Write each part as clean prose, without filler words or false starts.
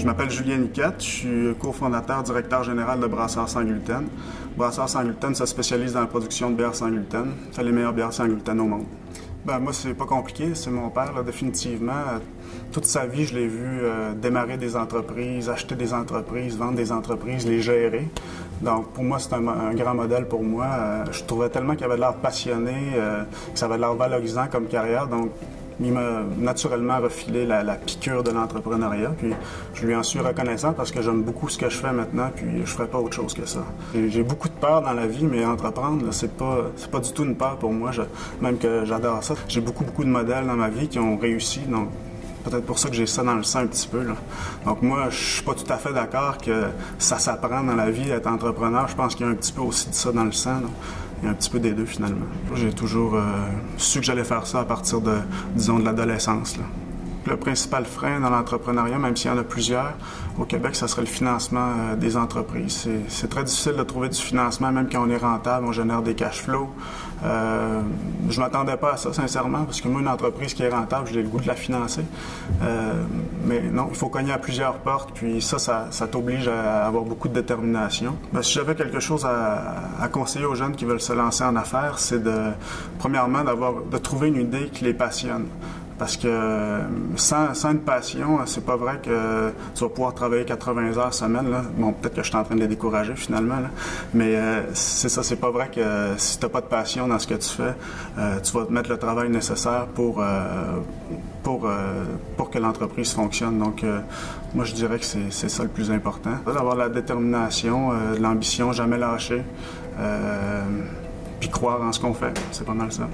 Je m'appelle Julien Niquette, je suis cofondateur, directeur général de Brasseurs Sans Gluten. Brasseurs Sans Gluten se spécialise dans la production de bières sans gluten. C'est les meilleures bières sans gluten au monde. Moi, c'est pas compliqué, c'est mon père, là, définitivement. Toute sa vie, je l'ai vu démarrer des entreprises, acheter des entreprises, vendre des entreprises, les gérer. Donc, pour moi, c'est un grand modèle pour moi. Je trouvais tellement qu'il avait de l'air passionné, que ça avait de l'air valorisant comme carrière. Donc, il m'a naturellement refilé la piqûre de l'entrepreneuriat. Puis je lui en suis reconnaissant parce que j'aime beaucoup ce que je fais maintenant, puis je ferais pas autre chose que ça. J'ai beaucoup de peur dans la vie, mais entreprendre, c'est pas du tout une peur pour moi. Même que j'adore ça. J'ai beaucoup de modèles dans ma vie qui ont réussi. Donc, peut-être pour ça que j'ai ça dans le sang un petit peu, là. Donc moi, je suis pas tout à fait d'accord que ça s'apprend dans la vie d'être entrepreneur. Je pense qu'il y a un petit peu aussi de ça dans le sang, là. Il y a un petit peu des deux, finalement. J'ai toujours su que j'allais faire ça à partir de, disons, de l'adolescence, là. Le principal frein dans l'entrepreneuriat, même s'il y en a plusieurs, au Québec, ça serait le financement des entreprises. C'est très difficile de trouver du financement, même quand on est rentable, on génère des cash flows. Je m'attendais pas à ça, sincèrement, parce que moi, une entreprise qui est rentable, j'ai le goût de la financer. Mais non, il faut cogner à plusieurs portes, puis ça t'oblige à avoir beaucoup de détermination. Si j'avais quelque chose à conseiller aux jeunes qui veulent se lancer en affaires, c'est premièrement, de trouver une idée qui les passionne. Parce que sans une passion, c'est pas vrai que tu vas pouvoir travailler 80 heures semaine, là. Bon, peut-être que je suis en train de les décourager finalement, là. Mais c'est ça, c'est pas vrai que si t'as pas de passion dans ce que tu fais, tu vas te mettre le travail nécessaire pour que l'entreprise fonctionne. Donc, moi, je dirais que c'est ça le plus important. D'avoir la détermination, l'ambition, jamais lâcher, puis croire en ce qu'on fait. C'est pas mal ça.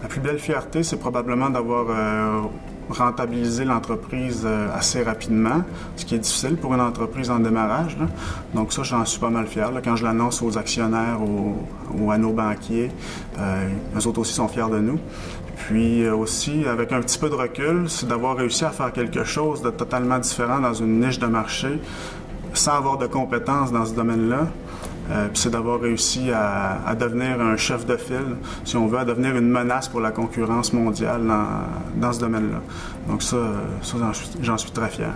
La plus belle fierté, c'est probablement d'avoir rentabilisé l'entreprise assez rapidement, ce qui est difficile pour une entreprise en démarrage, là. Donc ça, j'en suis pas mal fier, là. Quand je l'annonce aux actionnaires ou à nos banquiers, eux autres aussi sont fiers de nous. Puis aussi, avec un petit peu de recul, c'est d'avoir réussi à faire quelque chose de totalement différent dans une niche de marché, sans avoir de compétences dans ce domaine-là. Puis c'est d'avoir réussi à devenir un chef de file, si on veut, à devenir une menace pour la concurrence mondiale dans ce domaine-là. Donc ça j'en suis très fier.